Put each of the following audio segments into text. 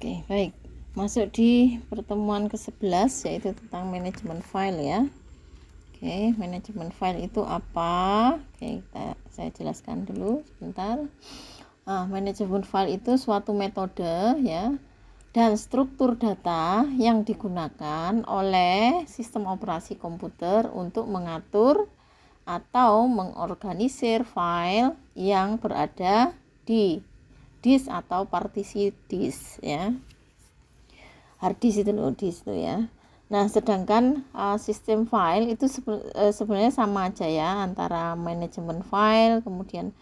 Oke, baik. Masuk di pertemuan ke-11 yaitu tentang manajemen file ya. Oke, manajemen file itu apa? Oke, saya jelaskan dulu sebentar. Manajemen file itu suatu metode ya dan struktur data yang digunakan oleh sistem operasi komputer untuk mengatur atau mengorganisir file yang berada di disk atau partisi disk ya. Hard disk itu loh, disk itu ya. Nah, sedangkan sistem file itu sebenarnya sama aja ya antara manajemen file kemudian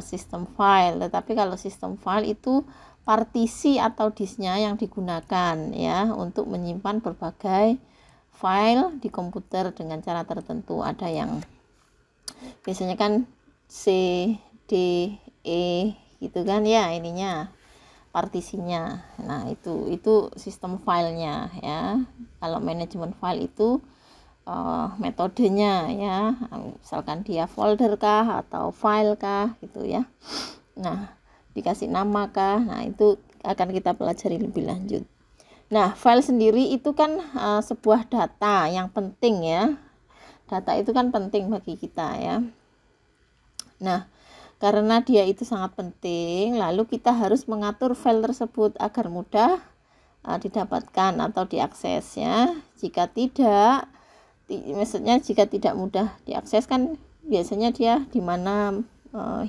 sistem file. Tetapi kalau sistem file itu partisi atau disknya yang digunakan ya untuk menyimpan berbagai file di komputer dengan cara tertentu. Ada yang biasanya kan C, D, E gitu kan ya ininya partisinya. Nah, itu sistem filenya ya. Kalau manajemen file itu metodenya ya. Misalkan dia folder kah atau file kah gitu ya. Nah, dikasih nama kah. Nah, itu akan kita pelajari lebih lanjut. Nah, file sendiri itu kan sebuah data yang penting ya. Data itu kan penting bagi kita ya. Nah, karena dia itu sangat penting, lalu kita harus mengatur file tersebut agar mudah didapatkan atau diakses ya. Jika tidak, maksudnya jika tidak mudah diakses kan biasanya dia di mana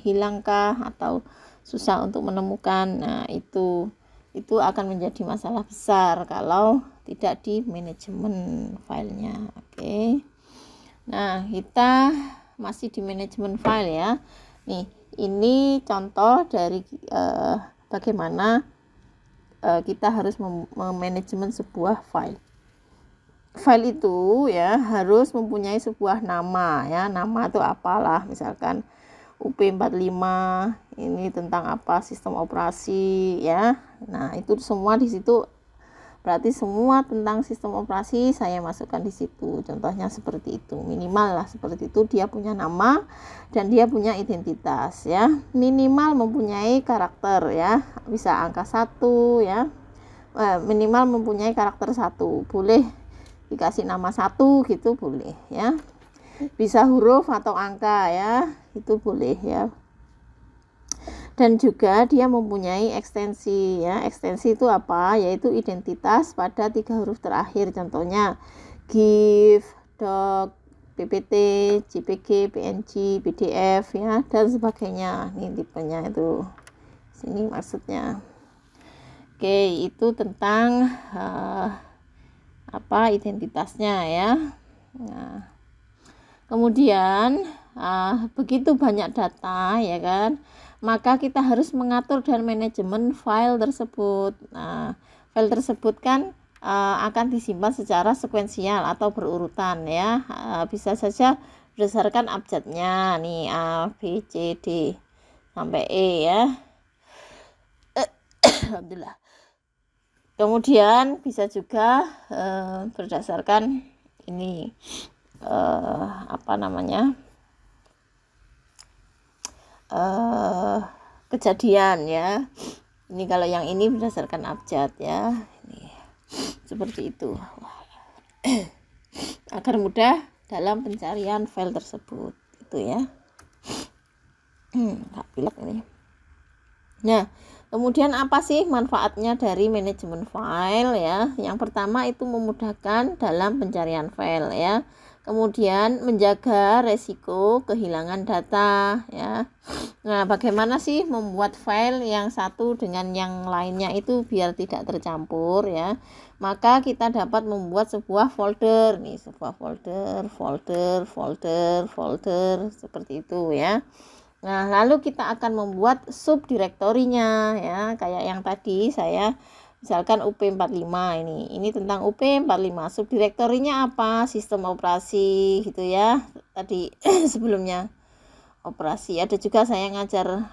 hilangkah atau susah untuk menemukan. Nah, itu akan menjadi masalah besar kalau tidak di manajemen filenya. Oke. Nah, kita masih di manajemen file ya. Nih, ini contoh dari bagaimana kita harus memanajemen sebuah file. File itu ya harus mempunyai sebuah nama ya. Nama itu apalah, misalkan UP45 ini tentang apa, sistem operasi ya. Nah, itu semua di situ. Berarti semua tentang sistem operasi saya masukkan di situ. Contohnya seperti itu. Minimal lah seperti itu, dia punya nama dan dia punya identitas ya. Minimal mempunyai karakter ya. Bisa angka 1 ya. Minimal mempunyai karakter 1. Boleh dikasih nama 1 gitu boleh ya. Bisa huruf atau angka ya. Itu boleh ya. Dan juga dia mempunyai ekstensi ya. Ekstensi itu apa? Yaitu identitas pada 3 huruf terakhir. Contohnya GIF, doc, PPT, JPG, PNG, PDF ya dan sebagainya. Ini tipenya itu. Sini maksudnya. Oke, itu tentang identitasnya ya. Nah, kemudian begitu banyak data ya kan, maka kita harus mengatur dan manajemen file tersebut. Nah, file tersebut kan akan disimpan secara sekuensial atau berurutan ya. Bisa saja berdasarkan abjadnya nih A, B, C, D sampai E ya. Alhamdulillah. Kemudian bisa juga berdasarkan ini kejadian ya. Ini kalau yang ini berdasarkan abjad ya. Ini seperti itu. Agar mudah dalam pencarian file tersebut itu ya. Pilek ini. Nah, kemudian apa sih manfaatnya dari manajemen file ya? Yang pertama itu memudahkan dalam pencarian file ya. Kemudian menjaga resiko kehilangan data ya. Nah, bagaimana sih membuat file yang satu dengan yang lainnya itu biar tidak tercampur ya? Maka kita dapat membuat sebuah folder nih, sebuah folder seperti itu ya. Nah, lalu kita akan membuat subdirektorinya ya, kayak yang tadi saya misalkan UP45 ini tentang UP45. Subdirektorinya apa? Sistem operasi gitu ya. Tadi sebelumnya operasi. Ada juga saya ngajar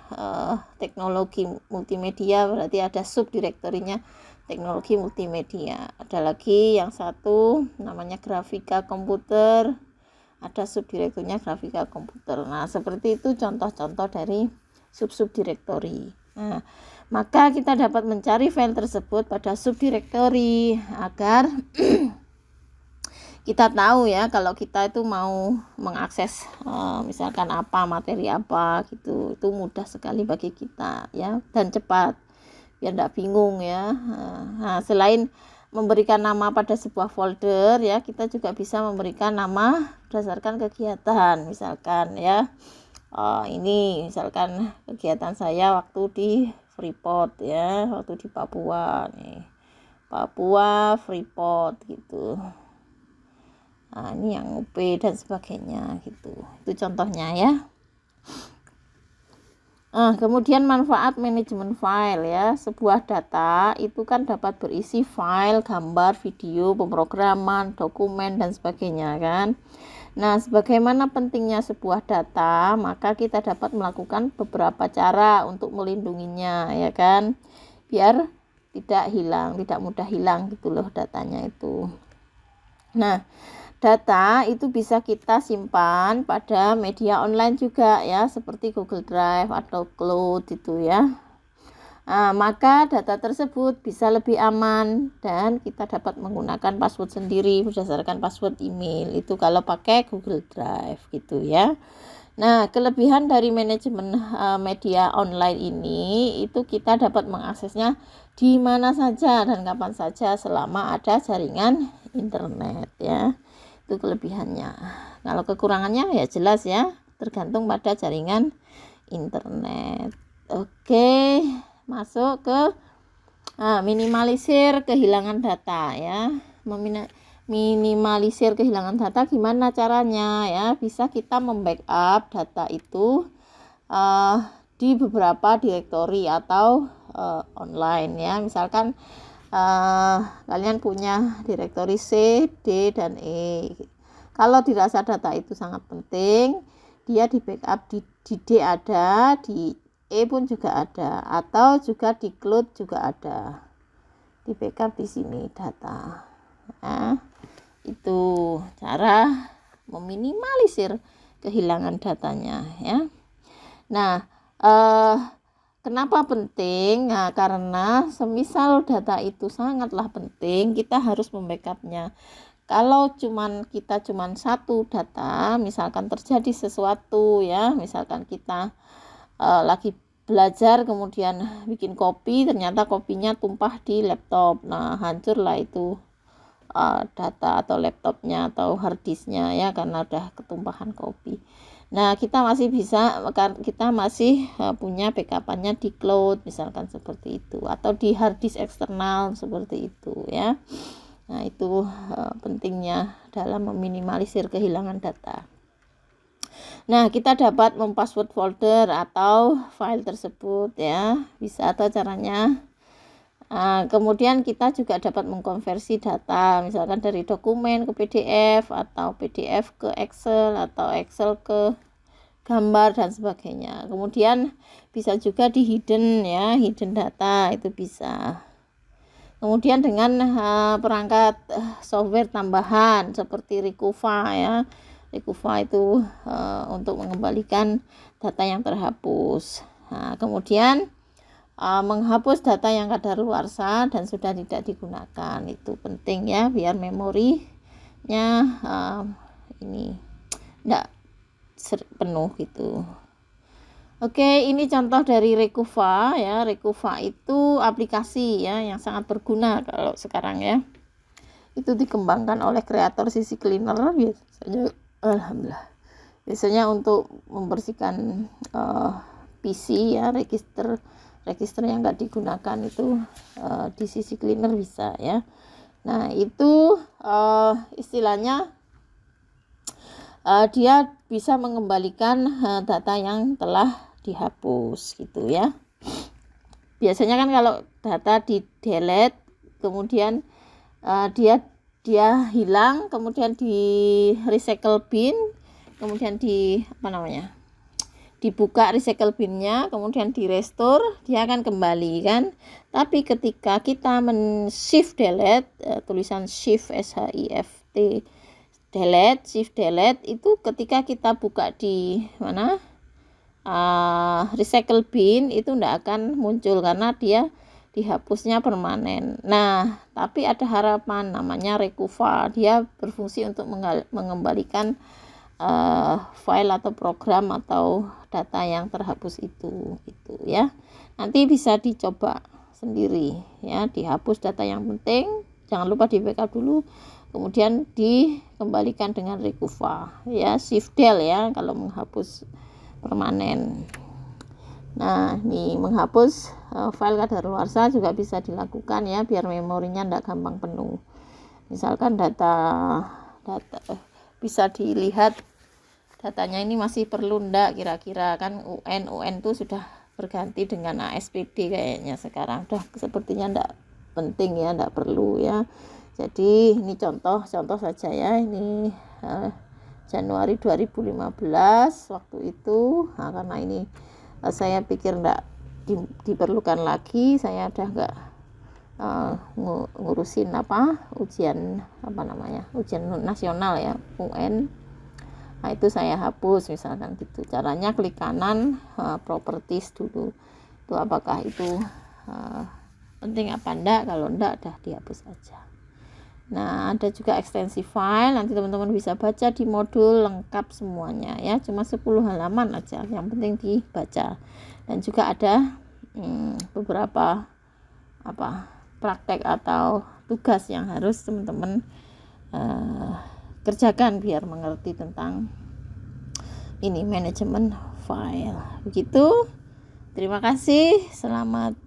teknologi multimedia, berarti ada subdirektorinya teknologi multimedia. Ada lagi yang satu namanya grafika komputer. Ada subdirektorinya grafika komputer. Nah, seperti itu contoh-contoh dari subdirektori. Nah, maka kita dapat mencari file tersebut pada subdirektori agar kita tahu ya kalau kita itu mau mengakses misalkan apa materi apa gitu, itu mudah sekali bagi kita ya, dan cepat biar tidak bingung ya. Nah, selain memberikan nama pada sebuah folder ya, kita juga bisa memberikan nama berdasarkan kegiatan, misalkan ya ini misalkan kegiatan saya waktu di Freeport ya, waktu di Papua nih, Papua Freeport gitu. Nah, ini yang UP dan sebagainya gitu. Itu contohnya ya. Kemudian manfaat manajemen file ya. Sebuah data itu kan dapat berisi file, gambar, video, pemrograman, dokumen dan sebagainya kan. Nah, sebagaimana pentingnya sebuah data, maka kita dapat melakukan beberapa cara untuk melindunginya ya kan. Biar tidak hilang, tidak mudah hilang gitu loh datanya itu. Nah, data itu bisa kita simpan pada media online juga ya, seperti Google Drive atau Cloud itu ya. Maka data tersebut bisa lebih aman dan kita dapat menggunakan password sendiri berdasarkan password email itu kalau pakai Google Drive gitu ya. Nah, kelebihan dari manajemen media online ini itu kita dapat mengaksesnya di mana saja dan kapan saja selama ada jaringan internet ya. Itu kelebihannya. Kalau kekurangannya ya jelas ya, tergantung pada jaringan internet. Oke, masuk ke minimalisir kehilangan data ya. Minimalisir kehilangan data gimana caranya ya? Bisa kita membackup data itu di beberapa direktori atau online ya. Misalkan kalian punya direktori C, D, dan E. Kalau dirasa data itu sangat penting, dia di backup di D ada, di E pun juga ada, atau juga di cloud juga ada. Di backup di sini data. Nah, itu cara meminimalisir kehilangan datanya ya. Nah, kenapa penting? Nah, karena semisal data itu sangatlah penting, kita harus membackupnya. Kalau kita cuman satu data, misalkan terjadi sesuatu ya, misalkan kita lagi belajar kemudian bikin kopi, ternyata kopinya tumpah di laptop. Nah, hancurlah itu data atau laptopnya atau harddisknya ya, karena udah ketumpahan kopi. Nah, kita masih punya backupannya di cloud misalkan seperti itu, atau di harddisk eksternal seperti itu ya. Nah, itu pentingnya dalam meminimalisir kehilangan data. Nah, kita dapat mempassword folder atau file tersebut ya, bisa atau caranya. Kemudian kita juga dapat mengkonversi data, misalkan dari dokumen ke PDF atau PDF ke Excel atau Excel ke gambar dan sebagainya. Kemudian bisa juga di hidden ya, hidden data itu bisa. Kemudian dengan perangkat software tambahan seperti Recoova ya. Recoova itu untuk mengembalikan data yang terhapus. Nah, kemudian menghapus data yang kadaluarsa dan sudah tidak digunakan, itu penting ya, biar memorinya ini tidak penuh gitu. Oke, ini contoh dari Recoova ya. Recoova itu aplikasi ya yang sangat berguna kalau sekarang ya. Itu dikembangkan oleh kreator CC Cleaner biasanya, alhamdulillah. Biasanya untuk membersihkan PC ya, register yang nggak digunakan itu di CC Cleaner bisa ya. Nah, itu istilahnya dia bisa mengembalikan data yang telah dihapus gitu ya. Biasanya kan kalau data di delete kemudian dia hilang, kemudian di recycle bin, kemudian dibuka recycle binnya, kemudian di restore, dia akan kembali kan. Tapi ketika kita shift delete, tulisan shift SHIFT delete, shift delete itu ketika kita buka di mana, recycle bin itu tidak akan muncul karena dia dihapusnya permanen. Nah, tapi ada harapan namanya Recuva. Dia berfungsi untuk mengembalikan file atau program atau data yang terhapus itu ya. Nanti bisa dicoba sendiri ya, dihapus data yang penting, jangan lupa di backup dulu, kemudian dikembalikan dengan Recuva ya, shift del ya kalau menghapus permanen. Nah, ini menghapus file kadaluarsa juga bisa dilakukan ya, biar memorinya tidak gampang penuh. Misalkan data bisa dilihat datanya ini masih perlu ndak, kira-kira kan UN itu sudah berganti dengan ASPD kayaknya sekarang, udah sepertinya ndak penting ya, ndak perlu ya. Jadi ini contoh saja ya, ini Januari 2015 waktu itu. Nah, karena ini saya pikir ndak diperlukan lagi, saya udah nggak ngurusin ujian ujian nasional ya, UN. Nah, itu saya hapus misalkan gitu. Caranya klik kanan, properties dulu. Itu apakah itu penting apa enggak? Kalau enggak, udah dihapus aja. Nah, ada juga ekstensi file. Nanti teman-teman bisa baca di modul lengkap semuanya ya. Cuma 10 halaman aja. Yang penting dibaca. Dan juga ada beberapa praktek atau tugas yang harus teman-teman kerjakan biar mengerti tentang ini manajemen file. Begitu. Terima kasih. Selamat